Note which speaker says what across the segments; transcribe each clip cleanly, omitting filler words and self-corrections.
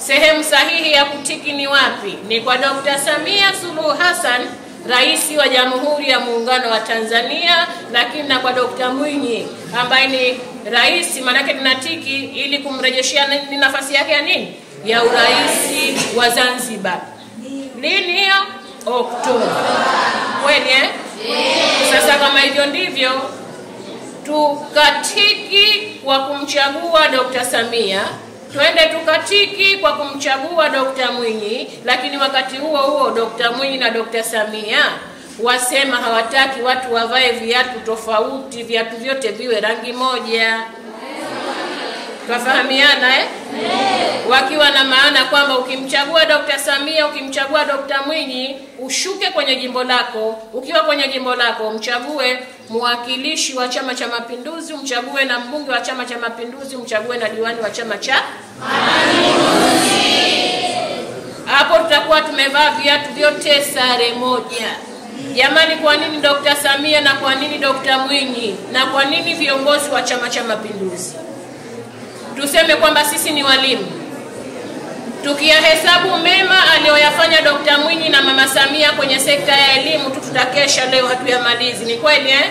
Speaker 1: Sehemu sahihi ya kutiki ni wapi? Ni kwa Dr. Samia Suluhu Hassan, Rais wa Jamhuri ya Muungano wa Tanzania, lakini na kwa Dr. Mwinyi ambaye ni rais. Manake tunatiki ili kumrejeshia ni nafasi yake ya nini? Ya urais wa Zanzibar. Lini hiyo? Oktoba. Kweli eh? Sasa kama hivyo ndivyo, tukatiki kwa kumchagua Dr. Samia, twende tukatiki kwa kumchagua Dr. Mwinyi, lakini wakati huo huo Dr. Mwinyi na Dr. Samia wasema hawataki watu wavae viatu tofauti, viatu vyote viwe rangi moja. Twafahamiana eh? Wakiwa na maana kwamba ukimchagua Dr. Samia, ukimchagua Dr. Mwinyi, ushuke kwenye jimbo lako. Ukiwa kwenye jimbo lako, mchague mwakilishi wa Chama cha Mapinduzi, mchague na mbunge wa Chama cha Mapinduzi, mchague na diwani wa Chama cha Mapinduzi. Hapo tutakuwa tumevaa viatu vyote sare moja. Jamani, kwa nini Dr. Samia na kwa nini Dr. Mwinyi na kwa nini viongozi wa Chama cha Mapinduzi? Tuseme kwamba sisi ni walimu. Tukiyahesabu mema aliyoyafanya Dr. Mwinyi na Mama Samia kwenye sekta ya elimu, tutakesha leo hatuyamalizi. Ni kweli eh?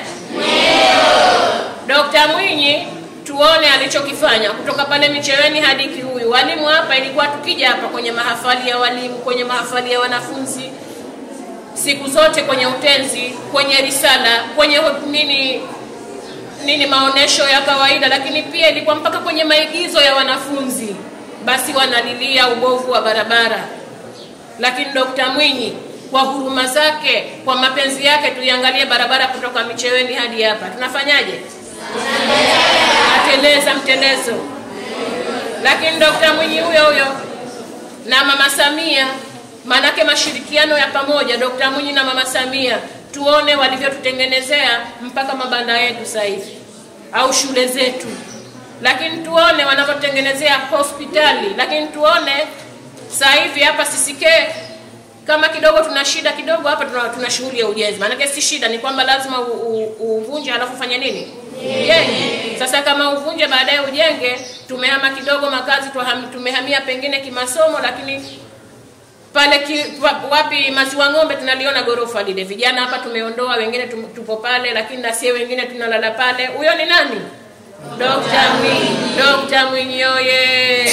Speaker 1: Dr. Mwinyi tuone alichokifanya kutoka pale Micheweni hadi Kihuyu. Walimu hapa, ilikuwa tukija hapa kwenye mahafali ya walimu, kwenye mahafali ya wanafunzi, siku zote kwenye utenzi, kwenye risala, kwenye nini maonesho ya kawaida, lakini pia ilikuwa mpaka kwenye maigizo ya wanafunzi, basi wanalilia ubovu wa barabara. Lakini Dr. Mwinyi kwa huruma zake, kwa mapenzi yake, tuiangalie barabara kutoka Micheweni hadi hapa. Tunafanyaje? Ateleza mtelezo. Lakini Dr. Mwinyi huyo na Mama Samia, manake mashirikiano ya pamoja Dr. Mwinyi na Mama Samia, tuone walivyotutengenezea mpaka mabanda yetu sasa hivi au shule zetu. Lakini tuone wanavyotengenezea hospitali. Lakini tuone sasa hivi hapa sisike kama kidogo tuna shida kidogo hapa, tuna shughuli ya ujenzi. Maana si shida ni kwamba lazima uvunje alafu fanya nini? Ujenge. Sasa kama uvunje baadaye ujenge, tumehama kidogo makazi, tumehamia pengine kimasomo, lakini pale wapi Maziwa Ng'ombe tunaliona gorofa lile. Vijana hapa tumeondoa, wengine tupo pale, lakini na sie wengine tunalala pale. Huyo ni nani? Dr. Mwinyi. Dr. Mwinyi oye!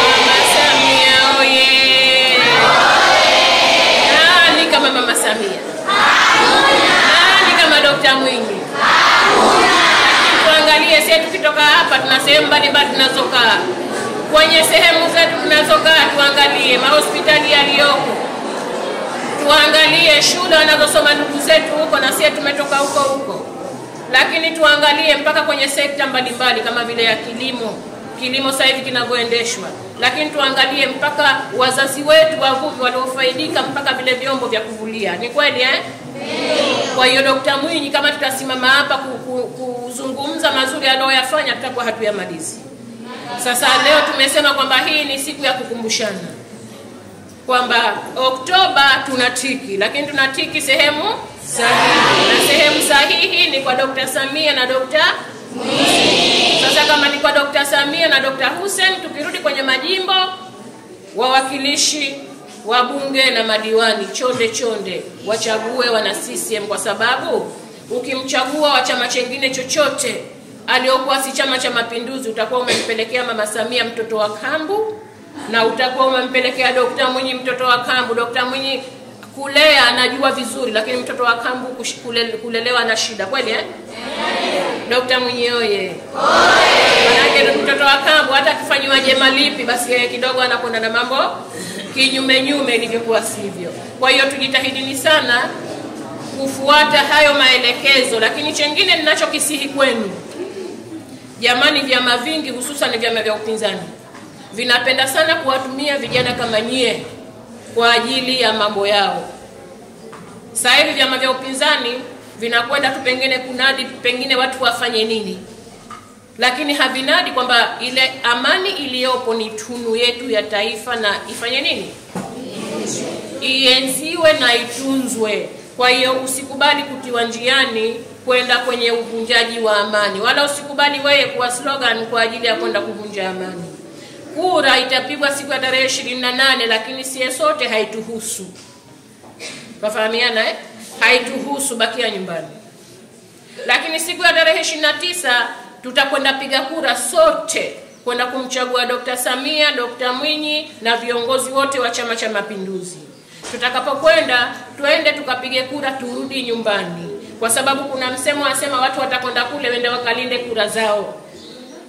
Speaker 1: Mama Samia oye! Nani kama Mama Samia? Nani kama Dr. Mwinyi? Tuangalie sisi tukitoka hapa, tuna sehemu mbalimbali tunazokaa. Kwenye sehemu zetu tunazokaa, tuangalie mahospitali yaliyoko, tuangalie shule wanazosoma ndugu zetu huko, na sisi tumetoka huko. Lakini tuangalie mpaka kwenye sekta mbalimbali kama vile ya kilimo sasa hivi kinavyoendeshwa. Lakini tuangalie mpaka wazazi wetu wavuvi waliofaidika mpaka vile vyombo vya kuvulia. Ni kweli eh? Kwa hiyo Dr. Mwinyi, kama tutasimama hapa kuzungumza mazuri aliyoyafanya, tutakuwa hatuyamalizi. Sasa leo tumesema kwamba hii ni siku ya kukumbushana kwamba Oktoba tunatiki, lakini tunatiki sehemu sahihi. Na sehemu sahihi ni kwa Dr. Samia na Dr. Hussein. Sasa kama ni kwa Dr. Samia na Dr. Hussein, tukirudi kwenye majimbo, wawakilishi, wabunge na madiwani, chonde wachague wana CCM, kwa sababu ukimchagua wa chama chengine chochote aliyokuwa si Chama cha Mapinduzi, utakuwa umempelekea Mama Samia mtoto wa kambu, na utakuwa umempelekea Dr. Mwinyi mtoto wa kambu. Dr. Mwinyi kulea anajua vizuri, lakini mtoto wa kambu kulelewa na shida. Kweli eh? Dr. Mwinyi oye! Manake mtoto wa kambu hata akifanywa jema lipi, basi yeye kidogo anakwenda na mambo kinyume ilivyokuwa sivyo. Kwa hiyo tujitahidini sana kufuata hayo maelekezo. Lakini chengine ninachokisihi kwenu, jamani, vyama vingi hususan vyama vya upinzani vinapenda sana kuwatumia vijana kama nyie kwa ajili ya mambo yao. Sasa hivi vyama vya upinzani vinakwenda tu pengine kunadi pengine watu wafanye nini, lakini havinadi kwamba ile amani iliyopo ni tunu yetu ya taifa na ifanye nini? Ienziwe na itunzwe. Kwa hiyo usikubali kutiwa njiani kwenda kwenye uvunjaji wa amani, wala usikubali wewe kuwa slogan kwa ajili ya kwenda kuvunja amani. Kura itapigwa siku ya tarehe 28, lakini sie sote haituhusu. Wafahamiana haituhusu, bakia nyumbani. Lakini siku ya tarehe 29 tutakwenda piga kura sote kwenda kumchagua Dr. Samia, Dr. Mwinyi na viongozi wote wa Chama cha Mapinduzi. Tutakapokwenda tuende tukapige kura, turudi nyumbani, kwa sababu kuna msemo wasema watu watakwenda kule wende wakalinde kura zao.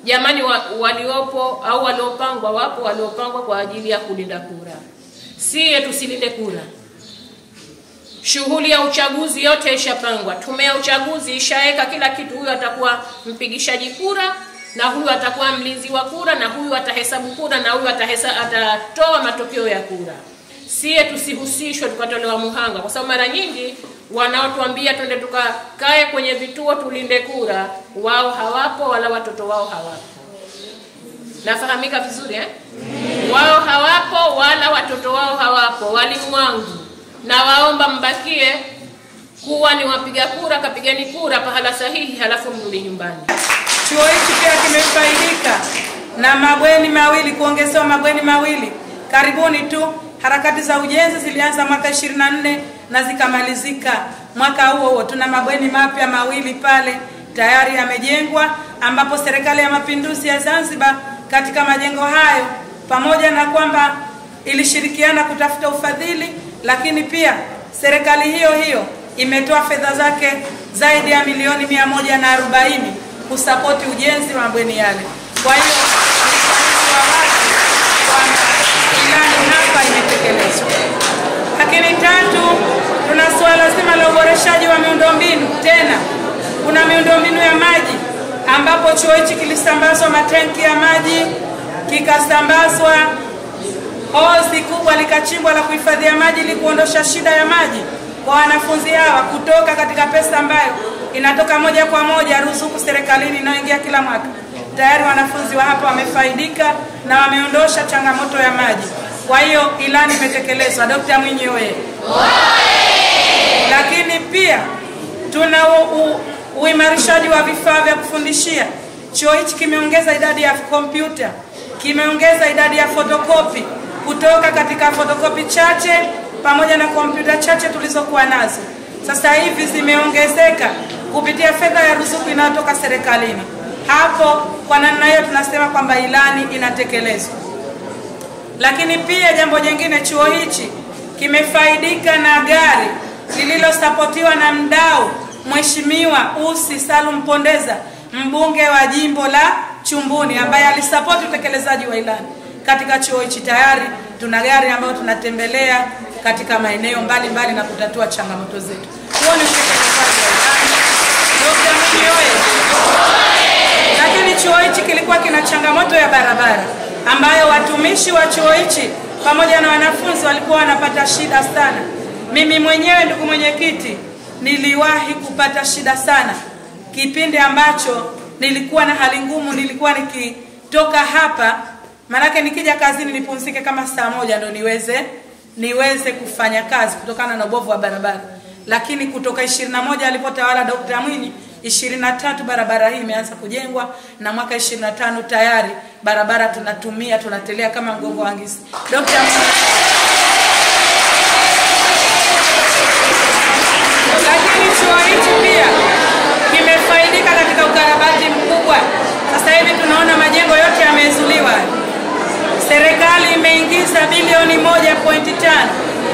Speaker 1: Jamani, waliopo au waliopangwa, wapo waliopangwa kwa ajili ya kulinda kura. Sie tusilinde kura. Shughuli ya uchaguzi yote ishapangwa. Tume ya uchaguzi ishaeka kila kitu. Huyu atakuwa mpigishaji kura, na huyu atakuwa mlinzi wa kura, na huyu atahesabu kura, na huyu atatoa matokeo ya kura. Sie tusihusishwe tukatolewa muhanga, kwa sababu mara nyingi wanaotuambia twende tukakae kwenye vituo tulinde kura, wao hawapo wala watoto wao hawapo. Nafahamika vizuri Wao hawapo wala watoto wao hawapo. Walimu wangu, na waomba mbakie kuwa ni wapiga kura, kapigeni kura pahala sahihi, halafu mrudi nyumbani.
Speaker 2: Chuo hiki pia kimefaidika na mabweni mawili, kuongezewa mabweni mawili. Karibuni tu harakati za ujenzi zilianza mwaka 24 na zikamalizika mwaka huo. Tuna mabweni mapya mawili pale tayari yamejengwa, ambapo serikali ya Mapinduzi ya Zanzibar katika majengo hayo, pamoja na kwamba ilishirikiana kutafuta ufadhili, lakini pia serikali hiyo hiyo imetoa fedha zake zaidi ya milioni 140 kusapoti ujenzi wa mabweni yale. Kwa hiyo ilani hapa imetekelezwa. Lakini tatu, tuna swala zima la uboreshaji wa miundombinu. Tena kuna miundombinu ya maji, ambapo chuo hichi kilisambazwa matenki ya maji, kikasambazwa hozi kubwa likachimbwa la kuhifadhia maji ili kuondosha shida ya maji kwa wanafunzi hawa, kutoka katika pesa ambayo inatoka moja kwa moja ruzuku serikalini inayoingia kila mwaka. Tayari wanafunzi wa hapa wamefaidika na wameondosha changamoto ya maji. Kwa hiyo ilani imetekelezwa. Dr. Mwinyi oye! Lakini pia tuna uimarishaji wa vifaa vya kufundishia. Chuo hichi kimeongeza idadi ya kompyuta, kimeongeza idadi ya fotokopi kutoka katika fotokopi chache pamoja na kompyuta chache tulizokuwa nazo. Sasa hivi zimeongezeka kupitia fedha ya ruzuku inayotoka serikalini. Hapo kwa namna hiyo tunasema kwamba ilani inatekelezwa. Lakini pia jambo jingine, chuo hichi kimefaidika na gari lililosapotiwa na mdau Mheshimiwa Ussi Salum Pondeza, mbunge wa jimbo la Chumbuni, ambaye alisapoti utekelezaji wa ilani katika chuo hichi. Tayari tuna gari ambayo tunatembelea katika maeneo mbalimbali na kutatua changamoto zetu. Huo ni utekelezaji wa ilani. Dr. Mwinyi oye! Lakini chuo hichi kilikuwa kina changamoto ya barabara, ambayo watumishi wa chuo hichi pamoja na wanafunzi walikuwa wanapata shida sana. Mimi mwenyewe, ndugu mwenyekiti, niliwahi kupata shida sana kipindi ambacho nilikuwa na hali ngumu. Nilikuwa nikitoka hapa, manake nikija kazini nipumzike kama saa moja ndo niweze kufanya kazi kutokana na ubovu wa barabara. Lakini kutoka 21 alipotawala Dr. Mwinyi, 23 barabara hii imeanza kujengwa, na mwaka 25 tayari barabara tunatumia, tunatelea kama mgongo wa ngisi. Dr. Lakini chuo hichi pia kimefaidika katika ukarabati mkubwa. Sasa hivi tunaona majengo yote yamezuliwa. Serikali imeingiza bilioni 1.5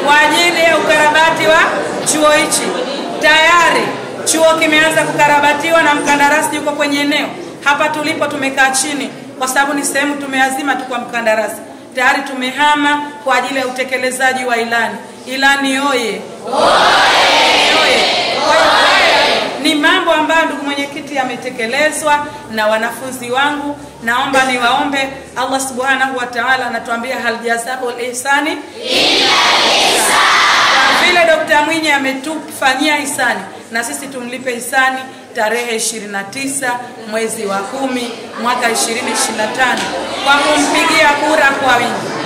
Speaker 2: kwa ajili ya ukarabati wa chuo hichi. Tayari chuo kimeanza kukarabatiwa na mkandarasi yuko kwenye eneo. Hapa tulipo tumekaa chini kwa sababu ni sehemu tumeazima tu kwa mkandarasi. Tayari tumehama kwa ajili ya utekelezaji wa ilani. Ilani oye! Ni mambo ambayo ndugu mwenyekiti yametekelezwa na wanafunzi wangu. Naomba niwaombe, Allah subhanahu wa ta'ala anatuambia hal jazaa'ul ihsani illa ihsan. Kwa vile Dr. Mwinyi ametufanyia ihsani, na sisi tumlipe ihsani tarehe 29 mwezi wa 10 mwaka 2025 kwa kumpigia kura kwa wingi.